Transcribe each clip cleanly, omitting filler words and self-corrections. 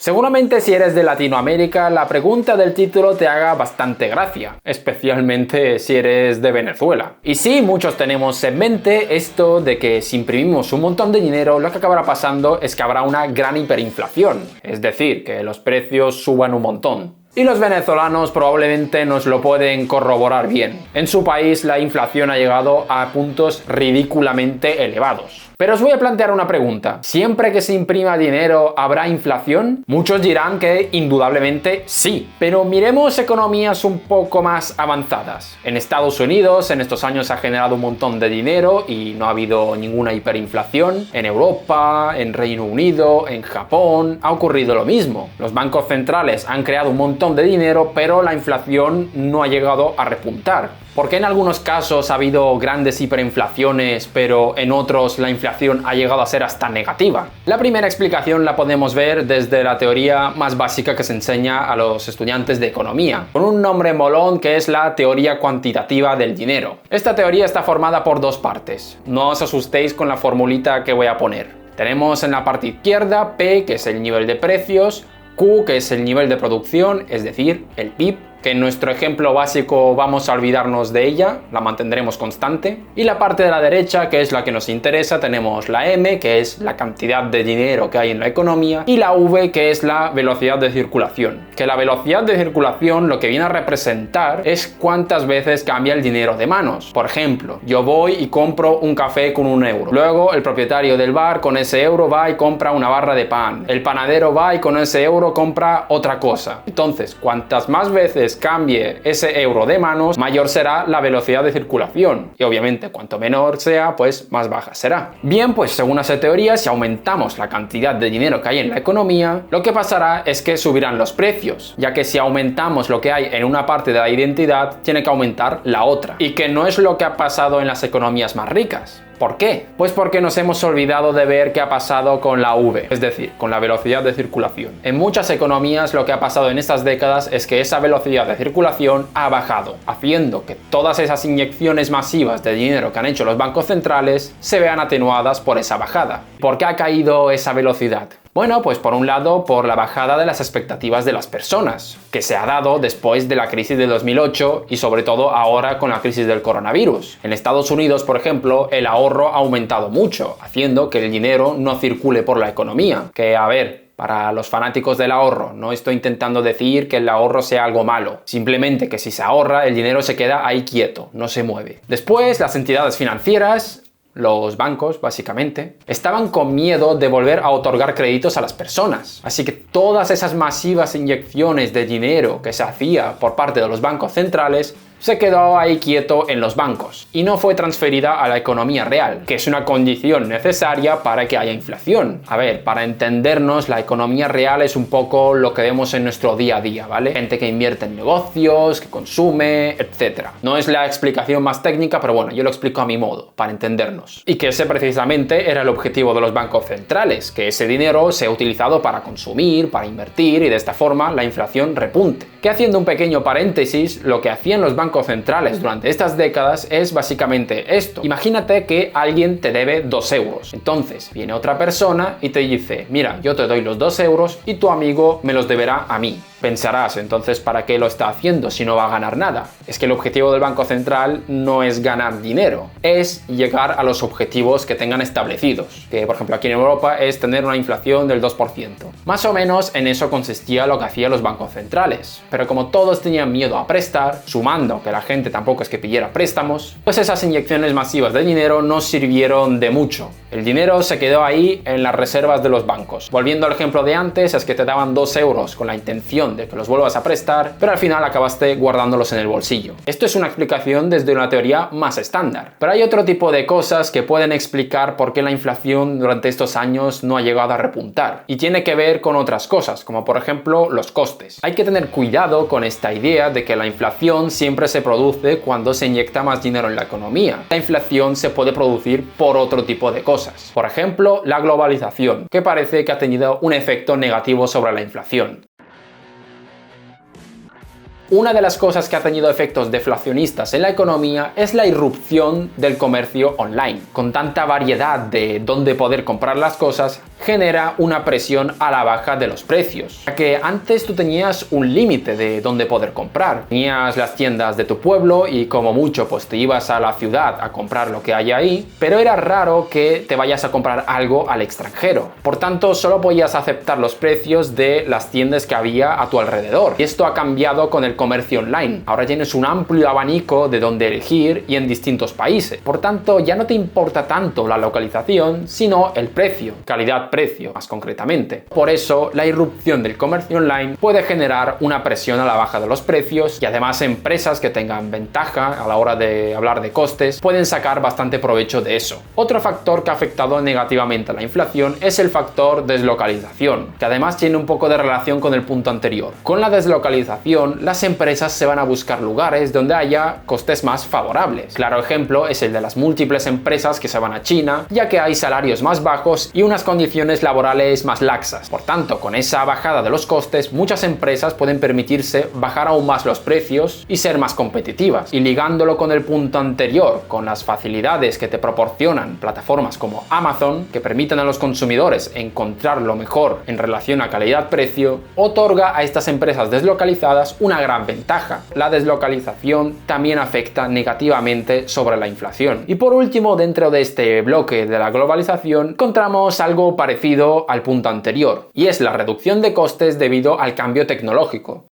Seguramente si eres de Latinoamérica, la pregunta del título te haga bastante gracia, especialmente si eres de Venezuela. Y sí, muchos tenemos en mente esto de que si imprimimos un montón de dinero, lo que acabará pasando es que habrá una gran hiperinflación, es decir, que los precios suban un montón. Y los venezolanos probablemente nos lo pueden corroborar bien. En su país la inflación ha llegado a puntos ridículamente elevados. Pero os voy a plantear una pregunta. ¿Siempre que se imprima dinero habrá inflación? Muchos dirán que indudablemente sí. Pero miremos economías un poco más avanzadas. En Estados Unidos en estos años se ha generado un montón de dinero y no ha habido ninguna hiperinflación. En Europa, en Reino Unido, en Japón ha ocurrido lo mismo. Los bancos centrales han creado un montón de dinero, pero la inflación no ha llegado a repuntar. ¿Por qué en algunos casos ha habido grandes hiperinflaciones, pero en otros la inflación ha llegado a ser hasta negativa? La primera explicación la podemos ver desde la teoría más básica que se enseña a los estudiantes de economía, con un nombre molón que es la teoría cuantitativa del dinero. Esta teoría está formada por dos partes. No os asustéis con la formulita que voy a poner. Tenemos en la parte izquierda P, que es el nivel de precios, Q, que es el nivel de producción, es decir, el PIB, que en nuestro ejemplo básico vamos a olvidarnos de ella, la mantendremos constante. Y la parte de la derecha, que es la que nos interesa, tenemos la M, que es la cantidad de dinero que hay en la economía, y la V, que es la velocidad de circulación. Que la velocidad de circulación lo que viene a representar es cuántas veces cambia el dinero de manos. Por ejemplo, yo voy y compro un café con 1 euro. Luego el propietario del bar con ese euro va y compra una barra de pan. El panadero va y con ese euro compra otra cosa. Entonces, cuantas más veces cambie ese euro de manos, mayor será la velocidad de circulación. Y obviamente, cuanto menor sea, pues más baja será. Bien, pues según esa teoría, si aumentamos la cantidad de dinero que hay en la economía, lo que pasará es que subirán los precios, ya que si aumentamos lo que hay en una parte de la identidad, tiene que aumentar la otra. Y que no es lo que ha pasado en las economías más ricas. ¿Por qué? Pues porque nos hemos olvidado de ver qué ha pasado con la V, es decir, con la velocidad de circulación. En muchas economías lo que ha pasado en estas décadas es que esa velocidad de circulación ha bajado, haciendo que todas esas inyecciones masivas de dinero que han hecho los bancos centrales se vean atenuadas por esa bajada. ¿Por qué ha caído esa velocidad? Bueno, pues por un lado, por la bajada de las expectativas de las personas, que se ha dado después de la crisis de 2008 y sobre todo ahora con la crisis del coronavirus. En Estados Unidos, por ejemplo, el ahorro ha aumentado mucho, haciendo que el dinero no circule por la economía. Que, a ver, para los fanáticos del ahorro, no estoy intentando decir que el ahorro sea algo malo, simplemente que si se ahorra, el dinero se queda ahí quieto, no se mueve. Después, las entidades financieras, los bancos, básicamente, estaban con miedo de volver a otorgar créditos a las personas. Así que todas esas masivas inyecciones de dinero que se hacía por parte de los bancos centrales se quedó ahí quieto en los bancos y no fue transferida a la economía real, que es una condición necesaria para que haya inflación. A ver, para entendernos, la economía real es un poco lo que vemos en nuestro día a día, ¿vale? Gente que invierte en negocios, que consume, etc. No es la explicación más técnica, pero bueno, yo lo explico a mi modo, para entendernos. Y que ese precisamente era el objetivo de los bancos centrales, que ese dinero sea utilizado para consumir, para invertir y de esta forma la inflación repunte. Que haciendo un pequeño paréntesis, lo que hacían los bancos centrales durante estas décadas es básicamente esto. Imagínate que alguien te debe 2 euros. Entonces viene otra persona y te dice, mira, yo te doy los 2 euros y tu amigo me los deberá a mí. Pensarás, entonces, ¿para qué lo está haciendo si no va a ganar nada? Es que el objetivo del Banco Central no es ganar dinero, es llegar a los objetivos que tengan establecidos, que por ejemplo aquí en Europa es tener una inflación del 2%. Más o menos en eso consistía lo que hacían los bancos centrales, pero como todos tenían miedo a prestar, sumando que la gente tampoco es que pidiera préstamos, pues esas inyecciones masivas de dinero no sirvieron de mucho. El dinero se quedó ahí en las reservas de los bancos. Volviendo al ejemplo de antes, es que te daban 2 euros con la intención de que los vuelvas a prestar, pero al final acabaste guardándolos en el bolsillo. Esto es una explicación desde una teoría más estándar. Pero hay otro tipo de cosas que pueden explicar por qué la inflación durante estos años no ha llegado a repuntar. Y tiene que ver con otras cosas, como por ejemplo los costes. Hay que tener cuidado con esta idea de que la inflación siempre se produce cuando se inyecta más dinero en la economía. La inflación se puede producir por otro tipo de cosas. Por ejemplo, la globalización, que parece que ha tenido un efecto negativo sobre la inflación. Una de las cosas que ha tenido efectos deflacionistas en la economía es la irrupción del comercio online. Con tanta variedad de dónde poder comprar las cosas, genera una presión a la baja de los precios, ya que antes tú tenías un límite de dónde poder comprar. Tenías las tiendas de tu pueblo y como mucho pues te ibas a la ciudad a comprar lo que hay ahí, pero era raro que te vayas a comprar algo al extranjero. Por tanto, solo podías aceptar los precios de las tiendas que había a tu alrededor. Y esto ha cambiado con el comercio online. Ahora tienes un amplio abanico de dónde elegir y en distintos países. Por tanto, ya no te importa tanto la localización, sino el precio, calidad-precio, más concretamente. Por eso, la irrupción del comercio online puede generar una presión a la baja de los precios y además empresas que tengan ventaja a la hora de hablar de costes pueden sacar bastante provecho de eso. Otro factor que ha afectado negativamente a la inflación es el factor deslocalización, que además tiene un poco de relación con el punto anterior. Con la deslocalización, las empresas se van a buscar lugares donde haya costes más favorables. Claro ejemplo es el de las múltiples empresas que se van a China, ya que hay salarios más bajos y unas condiciones laborales más laxas. Por tanto, con esa bajada de los costes, muchas empresas pueden permitirse bajar aún más los precios y ser más competitivas. Y ligándolo con el punto anterior, con las facilidades que te proporcionan plataformas como Amazon, que permiten a los consumidores encontrar lo mejor en relación a calidad-precio, otorga a estas empresas deslocalizadas una gran ventaja. La deslocalización también afecta negativamente sobre la inflación. Y por último, dentro de este bloque de la globalización, encontramos algo parecido al punto anterior, y es la reducción de costes debido al cambio tecnológico.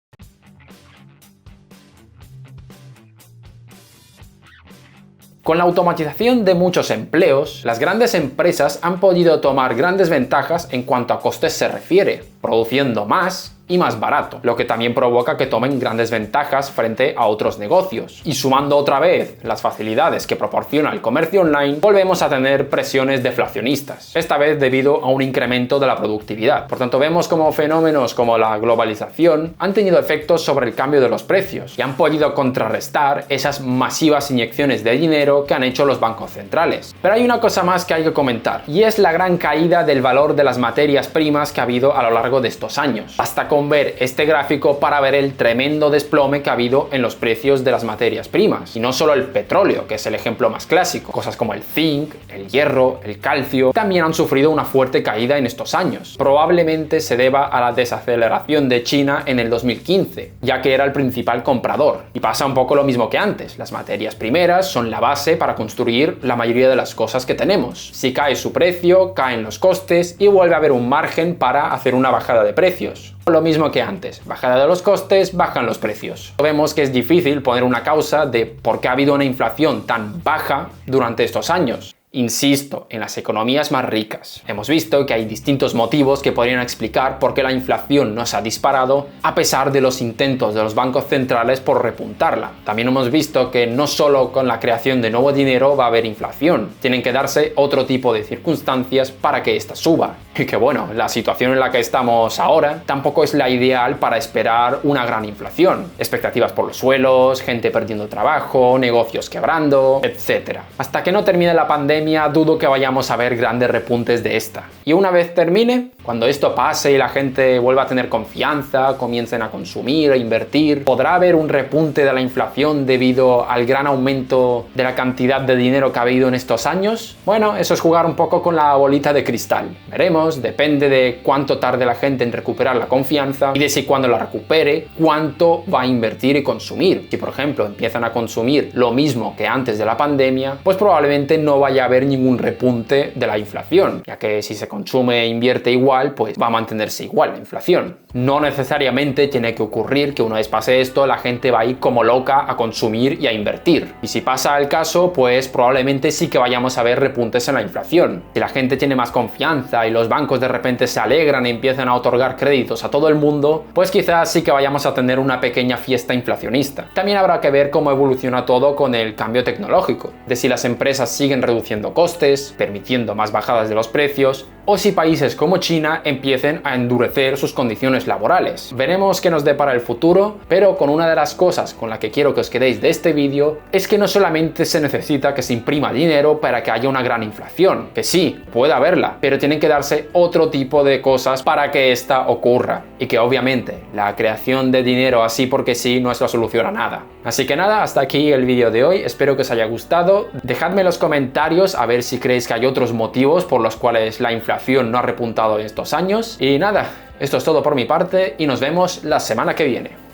Con la automatización de muchos empleos, las grandes empresas han podido tomar grandes ventajas en cuanto a costes se refiere, produciendo más y más barato, lo que también provoca que tomen grandes ventajas frente a otros negocios. Y sumando otra vez las facilidades que proporciona el comercio online, volvemos a tener presiones deflacionistas, esta vez debido a un incremento de la productividad. Por tanto, vemos como fenómenos como la globalización han tenido efectos sobre el cambio de los precios y han podido contrarrestar esas masivas inyecciones de dinero que han hecho los bancos centrales. Pero hay una cosa más que hay que comentar, y es la gran caída del valor de las materias primas que ha habido a lo largo de estos años. Basta con ver este gráfico para ver el tremendo desplome que ha habido en los precios de las materias primas. Y no solo el petróleo, que es el ejemplo más clásico. Cosas como el zinc, el hierro, el calcio, también han sufrido una fuerte caída en estos años. Probablemente se deba a la desaceleración de China en el 2015, ya que era el principal comprador. Y pasa un poco lo mismo que antes. Las materias primeras son la base para construir la mayoría de las cosas que tenemos. Si cae su precio, caen los costes y vuelve a haber un margen para hacer una bajada de precios. Lo mismo que antes, bajada de los costes, bajan los precios. Vemos que es difícil poner una causa de por qué ha habido una inflación tan baja durante estos años. Insisto, en las economías más ricas. Hemos visto que hay distintos motivos que podrían explicar por qué la inflación no se ha disparado a pesar de los intentos de los bancos centrales por repuntarla. También hemos visto que no solo con la creación de nuevo dinero va a haber inflación, tienen que darse otro tipo de circunstancias para que ésta suba. Y que bueno, la situación en la que estamos ahora tampoco es la ideal para esperar una gran inflación. Expectativas por los suelos, gente perdiendo trabajo, negocios quebrando, etc. Hasta que no termine la pandemia, dudo que vayamos a ver grandes repuntes de esta. Y una vez termine, cuando esto pase y la gente vuelva a tener confianza, comiencen a consumir, a invertir, ¿podrá haber un repunte de la inflación debido al gran aumento de la cantidad de dinero que ha habido en estos años? Bueno, eso es jugar un poco con la bolita de cristal. Veremos, depende de cuánto tarde la gente en recuperar la confianza y de si cuando la recupere, cuánto va a invertir y consumir. Si por ejemplo empiezan a consumir lo mismo que antes de la pandemia, pues probablemente no vaya a haber ningún repunte de la inflación, ya que si se consume e invierte igual, pues va a mantenerse igual la inflación. No necesariamente tiene que ocurrir que una vez pase esto, la gente va a ir como loca a consumir y a invertir. Y si pasa el caso, pues probablemente sí que vayamos a ver repuntes en la inflación. Si la gente tiene más confianza y los bancos de repente se alegran y empiezan a otorgar créditos a todo el mundo, pues quizás sí que vayamos a tener una pequeña fiesta inflacionista. También habrá que ver cómo evoluciona todo con el cambio tecnológico, de si las empresas siguen reduciendo costes, permitiendo más bajadas de los precios, o si países como China empiecen a endurecer sus condiciones laborales. Veremos qué nos depara el futuro, pero con una de las cosas con la que quiero que os quedéis de este vídeo es que no solamente se necesita que se imprima dinero para que haya una gran inflación, que sí, puede haberla, pero tienen que darse otro tipo de cosas para que esta ocurra, y que obviamente la creación de dinero así porque sí no es la solución a nada. Así que nada, hasta aquí el vídeo de hoy, espero que os haya gustado. Dejadme en los comentarios a ver si creéis que hay otros motivos por los cuales la inflación no ha repuntado en estos años. Y nada, esto es todo por mi parte y nos vemos la semana que viene.